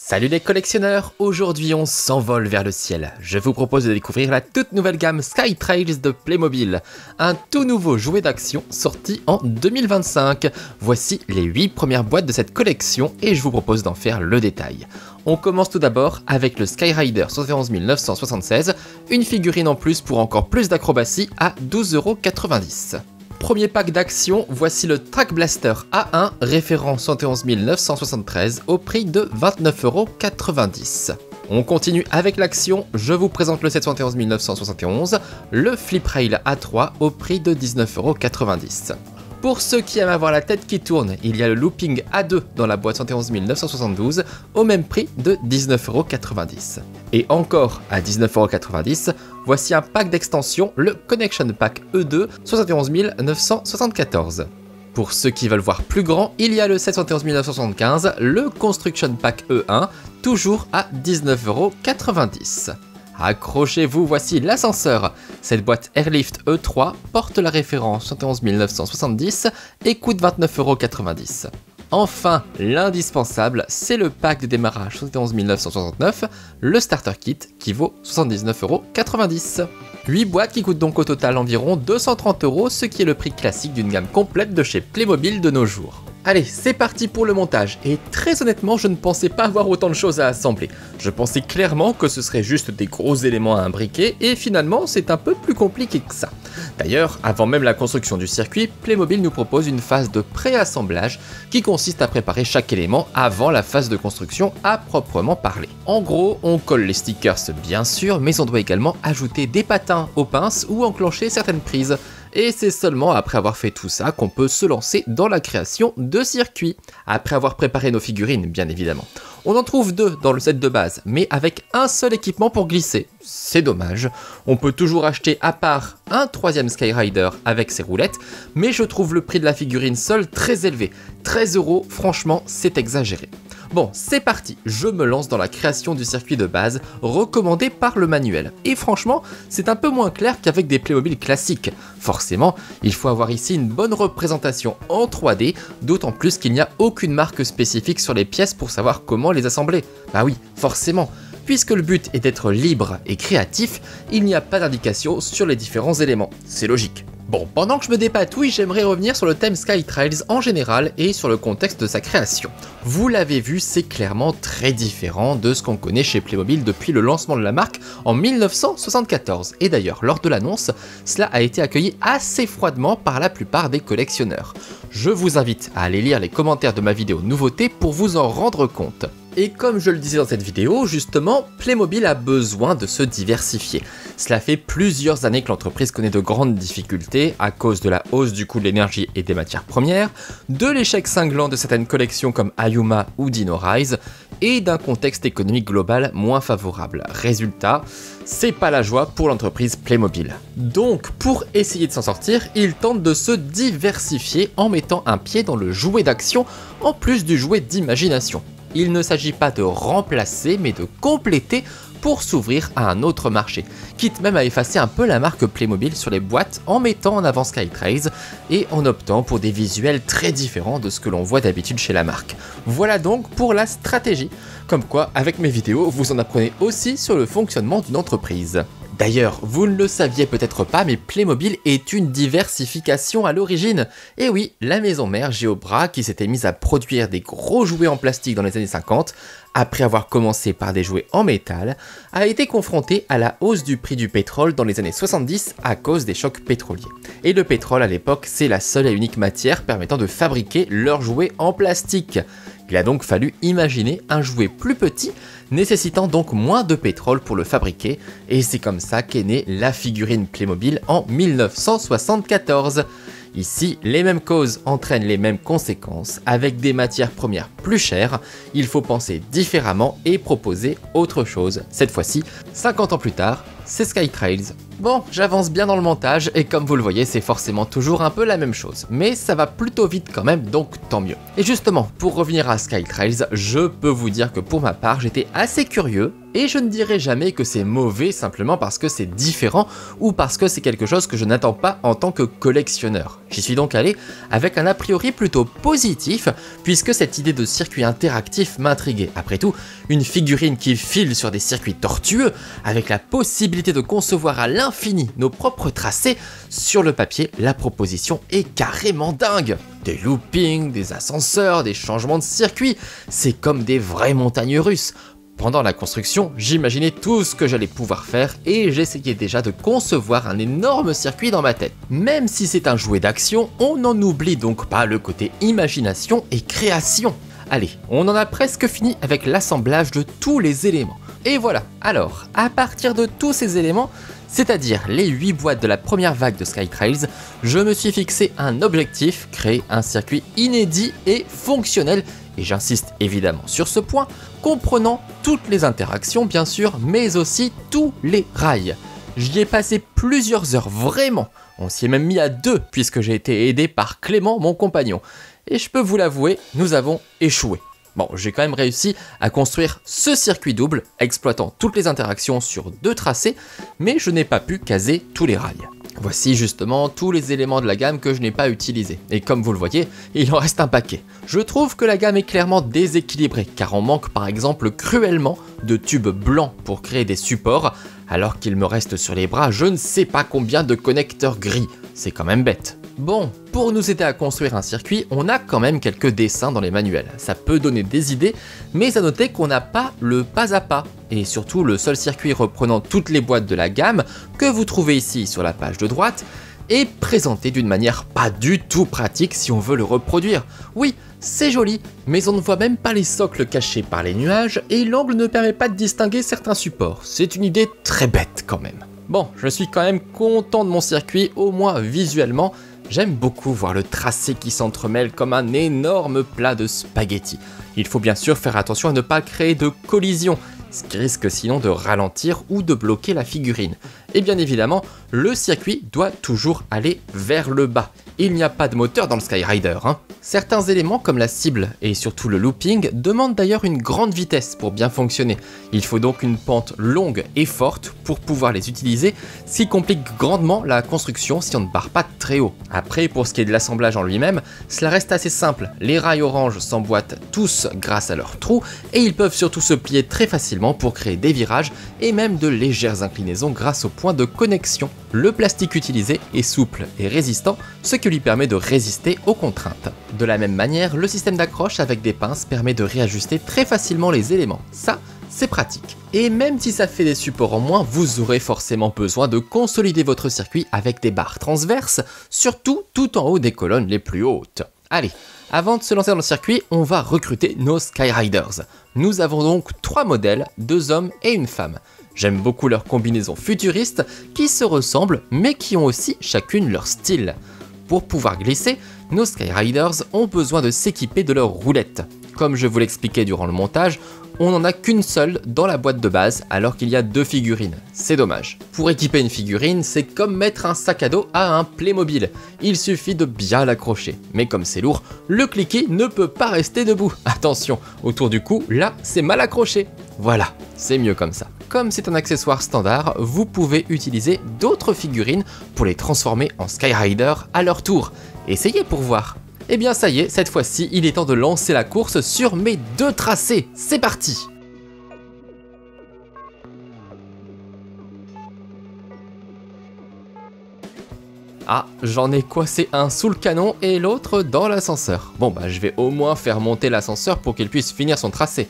Salut les collectionneurs, aujourd'hui on s'envole vers le ciel. Je vous propose de découvrir la toute nouvelle gamme Skytrails de Playmobil, un tout nouveau jouet d'action sorti en 2025. Voici les 8 premières boîtes de cette collection et je vous propose d'en faire le détail. On commence tout d'abord avec le Skyrider 71 976, une figurine en plus pour encore plus d'acrobatie à 12,90 €. Premier pack d'action, voici le Track Blaster A1, référent 71 973 au prix de 29,90 €. On continue avec l'action, je vous présente le 71 971, le Flip Rail A3 au prix de 19,90 €. Pour ceux qui aiment avoir la tête qui tourne, il y a le Looping A2 dans la boîte 71 972 au même prix de 19,90 €. Et encore à 19,90 €, voici un pack d'extension, le Connection Pack E2 71 974. Pour ceux qui veulent voir plus grand, il y a le 71 975, le Construction Pack E1, toujours à 19,90 €. Accrochez-vous, voici l'ascenseur. Cette boîte Airlift E3 porte la référence 71 970 et coûte 29,90 €. Enfin, l'indispensable, c'est le pack de démarrage 71 969, le Starter Kit qui vaut 79,90 €. 8 boîtes qui coûtent donc au total environ 230 €, ce qui est le prix classique d'une gamme complète de chez Playmobil de nos jours. Allez, c'est parti pour le montage, et très honnêtement, je ne pensais pas avoir autant de choses à assembler. Je pensais clairement que ce serait juste des gros éléments à imbriquer, et finalement, c'est un peu plus compliqué que ça. D'ailleurs, avant même la construction du circuit, Playmobil nous propose une phase de pré-assemblage qui consiste à préparer chaque élément avant la phase de construction à proprement parler. En gros, on colle les stickers bien sûr, mais on doit également ajouter des patins aux pinces ou enclencher certaines prises. Et c'est seulement après avoir fait tout ça qu'on peut se lancer dans la création de circuits. Après avoir préparé nos figurines, bien évidemment. On en trouve 2 dans le set de base, mais avec un seul équipement pour glisser. C'est dommage. On peut toujours acheter à part un 3e Skyrider avec ses roulettes, mais je trouve le prix de la figurine seule très élevé. 13 €, franchement, c'est exagéré. Bon, c'est parti, je me lance dans la création du circuit de base recommandé par le manuel. Et franchement, c'est un peu moins clair qu'avec des Playmobil classiques. Forcément, il faut avoir ici une bonne représentation en 3D, d'autant plus qu'il n'y a aucune marque spécifique sur les pièces pour savoir comment les assembler. Bah oui, forcément. Puisque le but est d'être libre et créatif, il n'y a pas d'indication sur les différents éléments. C'est logique. Bon, pendant que je me dépatouille, j'aimerais revenir sur le thème Skytrails en général et sur le contexte de sa création. Vous l'avez vu, c'est clairement très différent de ce qu'on connaît chez Playmobil depuis le lancement de la marque en 1974. Et d'ailleurs, lors de l'annonce, cela a été accueilli assez froidement par la plupart des collectionneurs. Je vous invite à aller lire les commentaires de ma vidéo nouveauté pour vous en rendre compte. Et comme je le disais dans cette vidéo, justement, Playmobil a besoin de se diversifier. Cela fait plusieurs années que l'entreprise connaît de grandes difficultés à cause de la hausse du coût de l'énergie et des matières premières, de l'échec cinglant de certaines collections comme Ayuma ou Dino Rise, et d'un contexte économique global moins favorable. Résultat, c'est pas la joie pour l'entreprise Playmobil. Donc, pour essayer de s'en sortir, il tente de se diversifier en mettant un pied dans le jouet d'action en plus du jouet d'imagination. Il ne s'agit pas de remplacer, mais de compléter pour s'ouvrir à un autre marché, quitte même à effacer un peu la marque Playmobil sur les boîtes en mettant en avant Skytrails et en optant pour des visuels très différents de ce que l'on voit d'habitude chez la marque. Voilà donc pour la stratégie, comme quoi avec mes vidéos vous en apprenez aussi sur le fonctionnement d'une entreprise. D'ailleurs, vous ne le saviez peut-être pas, mais Playmobil est une diversification à l'origine. Et oui, la maison mère Geobra, qui s'était mise à produire des gros jouets en plastique dans les années 50, après avoir commencé par des jouets en métal, a été confrontée à la hausse du prix du pétrole dans les années 70 à cause des chocs pétroliers. Et le pétrole à l'époque, c'est la seule et unique matière permettant de fabriquer leurs jouets en plastique. Il a donc fallu imaginer un jouet plus petit, nécessitant donc moins de pétrole pour le fabriquer, et c'est comme ça qu'est née la figurine Playmobil en 1974. Ici, les mêmes causes entraînent les mêmes conséquences, avec des matières premières plus chères, il faut penser différemment et proposer autre chose. Cette fois-ci, 50 ans plus tard, c'est Skytrails. Bon, j'avance bien dans le montage et comme vous le voyez, c'est forcément toujours un peu la même chose. Mais ça va plutôt vite quand même, donc tant mieux. Et justement, pour revenir à Skytrails, je peux vous dire que pour ma part, j'étais assez curieux. Et je ne dirai jamais que c'est mauvais simplement parce que c'est différent ou parce que c'est quelque chose que je n'attends pas en tant que collectionneur. J'y suis donc allé avec un a priori plutôt positif puisque cette idée de circuit interactif m'intriguait. Après tout, une figurine qui file sur des circuits tortueux avec la possibilité de concevoir à l'infini nos propres tracés, sur le papier, la proposition est carrément dingue. Des loopings, des ascenseurs, des changements de circuit, c'est comme des vraies montagnes russes. Pendant la construction, j'imaginais tout ce que j'allais pouvoir faire et j'essayais déjà de concevoir un énorme circuit dans ma tête. Même si c'est un jouet d'action, on n'en oublie donc pas le côté imagination et création. Allez, on en a presque fini avec l'assemblage de tous les éléments. Et voilà, alors, à partir de tous ces éléments, c'est-à-dire les 8 boîtes de la première vague de Skytrails, je me suis fixé un objectif, créer un circuit inédit et fonctionnel, et j'insiste évidemment sur ce point, comprenant toutes les interactions bien sûr, mais aussi tous les rails. J'y ai passé plusieurs heures vraiment, on s'y est même mis à 2 puisque j'ai été aidé par Clément, mon compagnon. Et je peux vous l'avouer, nous avons échoué. Bon, j'ai quand même réussi à construire ce circuit double, exploitant toutes les interactions sur 2 tracés, mais je n'ai pas pu caser tous les rails. Voici justement tous les éléments de la gamme que je n'ai pas utilisés, et comme vous le voyez, il en reste un paquet. Je trouve que la gamme est clairement déséquilibrée, car on manque par exemple cruellement de tubes blancs pour créer des supports, alors qu'il me reste sur les bras je ne sais pas combien de connecteurs gris, c'est quand même bête. Bon, pour nous aider à construire un circuit, on a quand même quelques dessins dans les manuels. Ça peut donner des idées, mais à noter qu'on n'a pas le pas à pas. Et surtout, le seul circuit reprenant toutes les boîtes de la gamme, que vous trouvez ici sur la page de droite, est présenté d'une manière pas du tout pratique si on veut le reproduire. Oui, c'est joli, mais on ne voit même pas les socles cachés par les nuages et l'angle ne permet pas de distinguer certains supports. C'est une idée très bête quand même. Bon, je suis quand même content de mon circuit, au moins visuellement. J'aime beaucoup voir le tracé qui s'entremêle comme un énorme plat de spaghettis. Il faut bien sûr faire attention à ne pas créer de collision, ce qui risque sinon de ralentir ou de bloquer la figurine. Et bien évidemment, le circuit doit toujours aller vers le bas. Il n'y a pas de moteur dans le Skyrider, hein. Certains éléments comme la cible et surtout le looping demandent d'ailleurs une grande vitesse pour bien fonctionner. Il faut donc une pente longue et forte pour pouvoir les utiliser, ce qui complique grandement la construction si on ne part pas très haut. Après, pour ce qui est de l'assemblage en lui-même, cela reste assez simple. Les rails orange s'emboîtent tous grâce à leurs trous et ils peuvent surtout se plier très facilement pour créer des virages et même de légères inclinaisons grâce au point de connexion. Le plastique utilisé est souple et résistant, ce qui lui permet de résister aux contraintes. De la même manière, le système d'accroche avec des pinces permet de réajuster très facilement les éléments. Ça, c'est pratique. Et même si ça fait des supports en moins, vous aurez forcément besoin de consolider votre circuit avec des barres transverses, surtout tout en haut des colonnes les plus hautes. Allez, avant de se lancer dans le circuit, on va recruter nos Skyriders. Nous avons donc 3 modèles, 2 hommes et une femme. J'aime beaucoup leurs combinaisons futuristes qui se ressemblent mais qui ont aussi chacune leur style. Pour pouvoir glisser, nos Skyriders ont besoin de s'équiper de leurs roulettes. Comme je vous l'expliquais durant le montage, on n'en a qu'une seule dans la boîte de base alors qu'il y a 2 figurines, c'est dommage. Pour équiper une figurine, c'est comme mettre un sac à dos à un Playmobil, il suffit de bien l'accrocher. Mais comme c'est lourd, le cliquet ne peut pas rester debout. Attention, autour du cou, là c'est mal accroché. Voilà, c'est mieux comme ça. Comme c'est un accessoire standard, vous pouvez utiliser d'autres figurines pour les transformer en Skyrider à leur tour. Essayez pour voir. Et bien ça y est, cette fois-ci, il est temps de lancer la course sur mes 2 tracés. C'est parti! Ah, j'en ai coincé un sous le canon et l'autre dans l'ascenseur. Bon bah je vais au moins faire monter l'ascenseur pour qu'il puisse finir son tracé.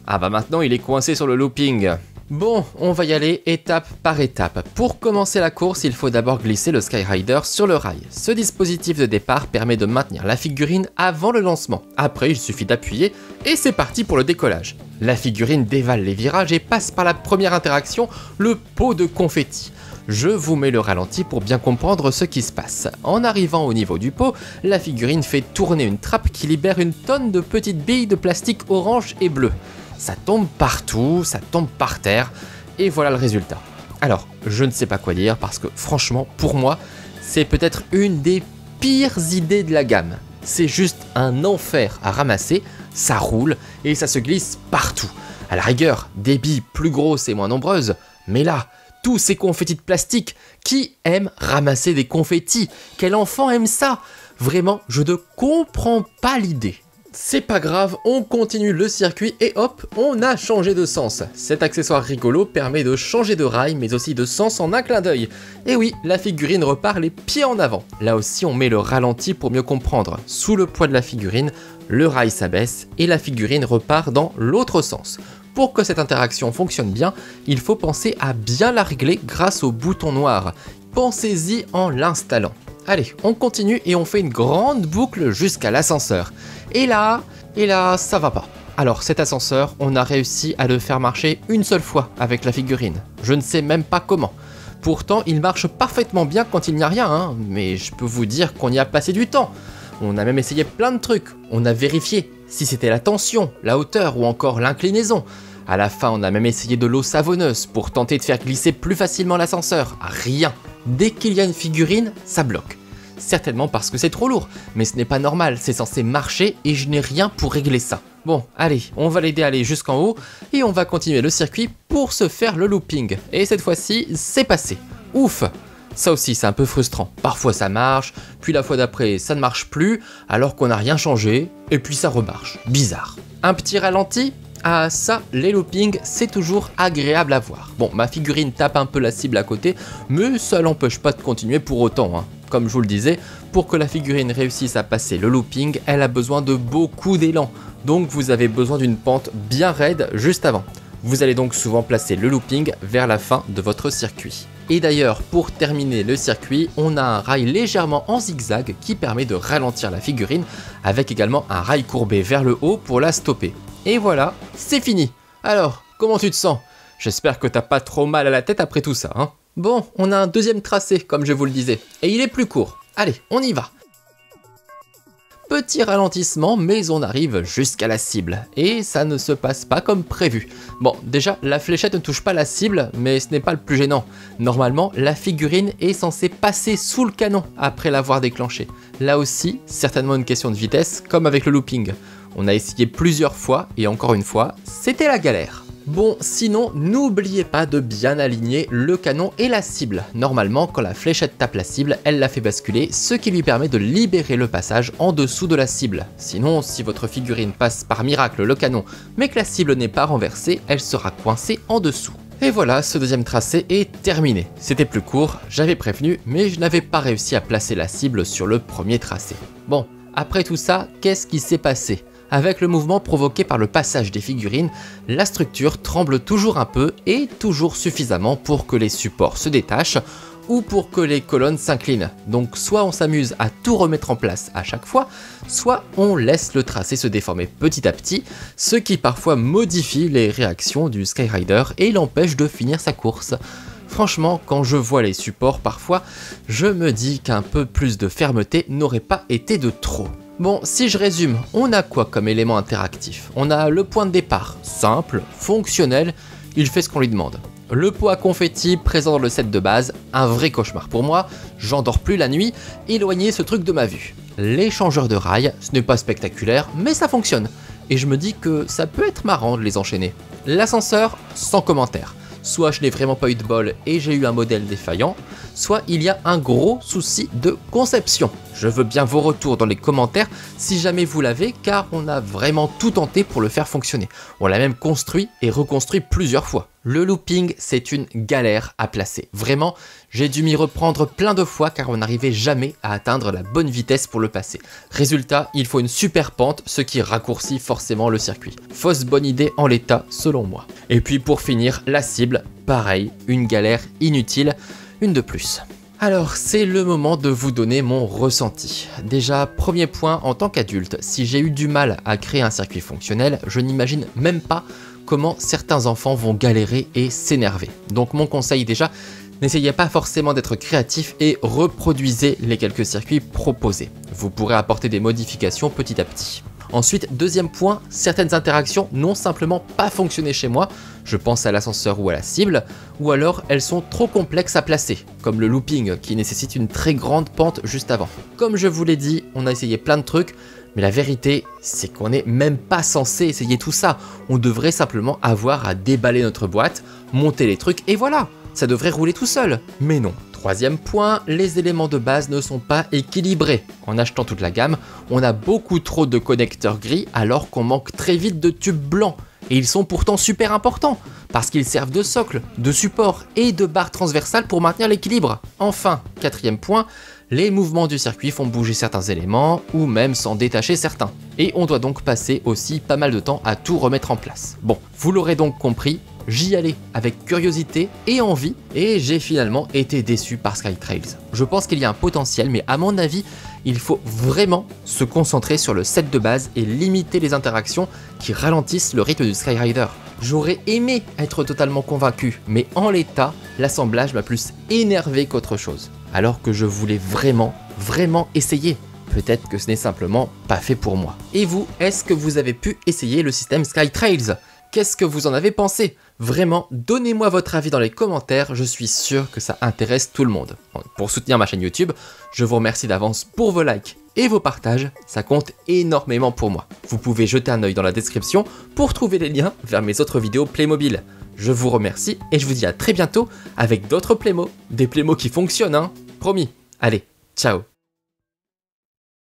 Ah bah maintenant il est coincé sur le looping. Bon, on va y aller étape par étape. Pour commencer la course, il faut d'abord glisser le Skyrider sur le rail. Ce dispositif de départ permet de maintenir la figurine avant le lancement. Après, il suffit d'appuyer et c'est parti pour le décollage. La figurine dévale les virages et passe par la première interaction, le pot de confetti. Je vous mets le ralenti pour bien comprendre ce qui se passe. En arrivant au niveau du pot, la figurine fait tourner une trappe qui libère une tonne de petites billes de plastique orange et bleu. ça tombe partout, ça tombe par terre, et voilà le résultat. Alors, je ne sais pas quoi dire parce que franchement, pour moi, c'est peut-être une des pires idées de la gamme. C'est juste un enfer à ramasser, ça roule et ça se glisse partout. À la rigueur, des billes plus grosses et moins nombreuses, mais là, tous ces confettis de plastique, qui aime ramasser des confettis? Quel enfant aime ça? Vraiment, je ne comprends pas l'idée. C'est pas grave, on continue le circuit et hop, on a changé de sens. Cet accessoire rigolo permet de changer de rail mais aussi de sens en un clin d'œil. Et oui, la figurine repart les pieds en avant. Là aussi on met le ralenti pour mieux comprendre. Sous le poids de la figurine, le rail s'abaisse et la figurine repart dans l'autre sens. Pour que cette interaction fonctionne bien, il faut penser à bien la régler grâce au bouton noir. Pensez-y en l'installant. Allez, on continue et on fait une grande boucle jusqu'à l'ascenseur. Et là, ça va pas. Alors cet ascenseur, on a réussi à le faire marcher une seule fois avec la figurine. Je ne sais même pas comment. Pourtant, il marche parfaitement bien quand il n'y a rien, hein, mais je peux vous dire qu'on y a passé du temps. On a même essayé plein de trucs. On a vérifié si c'était la tension, la hauteur ou encore l'inclinaison. À la fin, on a même essayé de l'eau savonneuse pour tenter de faire glisser plus facilement l'ascenseur. Rien. Dès qu'il y a une figurine, ça bloque. Certainement parce que c'est trop lourd, mais ce n'est pas normal, c'est censé marcher et je n'ai rien pour régler ça. Bon, allez, on va l'aider à aller jusqu'en haut et on va continuer le circuit pour se faire le looping. Et cette fois-ci, c'est passé. Ouf! Ça aussi, c'est un peu frustrant. Parfois ça marche, puis la fois d'après, ça ne marche plus, alors qu'on n'a rien changé, et puis ça remarche. Bizarre. Un petit ralenti? Ah ça, les loopings, c'est toujours agréable à voir. Bon, ma figurine tape un peu la cible à côté, mais ça l'empêche pas de continuer pour autant, hein. Comme je vous le disais, pour que la figurine réussisse à passer le looping, elle a besoin de beaucoup d'élan. Donc vous avez besoin d'une pente bien raide juste avant. Vous allez donc souvent placer le looping vers la fin de votre circuit. Et d'ailleurs, pour terminer le circuit, on a un rail légèrement en zigzag qui permet de ralentir la figurine, avec également un rail courbé vers le haut pour la stopper. Et voilà, c'est fini. Alors, comment tu te sens? J'espère que t'as pas trop mal à la tête après tout ça, hein. Bon, on a un deuxième tracé, comme je vous le disais, et il est plus court. Allez, on y va. Petit ralentissement, mais on arrive jusqu'à la cible, et ça ne se passe pas comme prévu. Bon, déjà, la fléchette ne touche pas la cible, mais ce n'est pas le plus gênant. Normalement, la figurine est censée passer sous le canon après l'avoir déclenché. Là aussi, certainement une question de vitesse, comme avec le looping. On a essayé plusieurs fois, et encore une fois, c'était la galère. Bon, sinon, n'oubliez pas de bien aligner le canon et la cible. Normalement, quand la fléchette tape la cible, elle la fait basculer, ce qui lui permet de libérer le passage en dessous de la cible. Sinon, si votre figurine passe par miracle le canon, mais que la cible n'est pas renversée, elle sera coincée en dessous. Et voilà, ce deuxième tracé est terminé. C'était plus court, j'avais prévenu, mais je n'avais pas réussi à placer la cible sur le premier tracé. Bon, après tout ça, qu'est-ce qui s'est passé ? Avec le mouvement provoqué par le passage des figurines, la structure tremble toujours un peu et toujours suffisamment pour que les supports se détachent ou pour que les colonnes s'inclinent. Donc soit on s'amuse à tout remettre en place à chaque fois, soit on laisse le tracé se déformer petit à petit, ce qui parfois modifie les réactions du Skyrider et l'empêche de finir sa course. Franchement, quand je vois les supports parfois, je me dis qu'un peu plus de fermeté n'aurait pas été de trop. Bon, si je résume, on a quoi comme élément interactif? On a le point de départ, simple, fonctionnel, il fait ce qu'on lui demande. Le pot à confetti présent dans le set de base, un vrai cauchemar pour moi, j'en dors plus la nuit, éloignez ce truc de ma vue. Les changeurs de rails, ce n'est pas spectaculaire, mais ça fonctionne. Et je me dis que ça peut être marrant de les enchaîner. L'ascenseur, sans commentaire. Soit je n'ai vraiment pas eu de bol et j'ai eu un modèle défaillant, soit il y a un gros souci de conception. Je veux bien vos retours dans les commentaires si jamais vous l'avez, car on a vraiment tout tenté pour le faire fonctionner. On l'a même construit et reconstruit plusieurs fois. Le looping, c'est une galère à placer. Vraiment, j'ai dû m'y reprendre plein de fois car on n'arrivait jamais à atteindre la bonne vitesse pour le passer. Résultat, il faut une super pente, ce qui raccourcit forcément le circuit. Fausse bonne idée en l'état, selon moi. Et puis pour finir, la cible, pareil, une galère inutile, une de plus. Alors, c'est le moment de vous donner mon ressenti. Déjà, premier point, en tant qu'adulte, si j'ai eu du mal à créer un circuit fonctionnel, je n'imagine même pas comment certains enfants vont galérer et s'énerver. Donc mon conseil déjà, n'essayez pas forcément d'être créatif et reproduisez les quelques circuits proposés. Vous pourrez apporter des modifications petit à petit. Ensuite, deuxième point, certaines interactions n'ont simplement pas fonctionné chez moi, je pense à l'ascenseur ou à la cible, ou alors elles sont trop complexes à placer, comme le looping qui nécessite une très grande pente juste avant. Comme je vous l'ai dit, on a essayé plein de trucs, mais la vérité, c'est qu'on n'est même pas censé essayer tout ça. On devrait simplement avoir à déballer notre boîte, monter les trucs et voilà, ça devrait rouler tout seul. Mais non. Troisième point, les éléments de base ne sont pas équilibrés. En achetant toute la gamme, on a beaucoup trop de connecteurs gris alors qu'on manque très vite de tubes blancs. Et ils sont pourtant super importants, parce qu'ils servent de socle, de support et de barre transversale pour maintenir l'équilibre. Enfin, quatrième point, les mouvements du circuit font bouger certains éléments, ou même s'en détacher certains. Et on doit donc passer aussi pas mal de temps à tout remettre en place. Bon, vous l'aurez donc compris, j'y allais avec curiosité et envie, et j'ai finalement été déçu par Skytrails. Je pense qu'il y a un potentiel, mais à mon avis, il faut vraiment se concentrer sur le set de base et limiter les interactions qui ralentissent le rythme du Skyrider. J'aurais aimé être totalement convaincu, mais en l'état, l'assemblage m'a plus énervé qu'autre chose. Alors que je voulais vraiment essayer. Peut-être que ce n'est simplement pas fait pour moi. Et vous, est-ce que vous avez pu essayer le système Skytrails ? Qu'est-ce que vous en avez pensé? Vraiment, donnez-moi votre avis dans les commentaires, je suis sûr que ça intéresse tout le monde. Pour soutenir ma chaîne YouTube, je vous remercie d'avance pour vos likes et vos partages, ça compte énormément pour moi. Vous pouvez jeter un œil dans la description pour trouver les liens vers mes autres vidéos Playmobil. Je vous remercie et je vous dis à très bientôt avec d'autres Playmo. Des Playmo qui fonctionnent, hein, promis. Allez, ciao.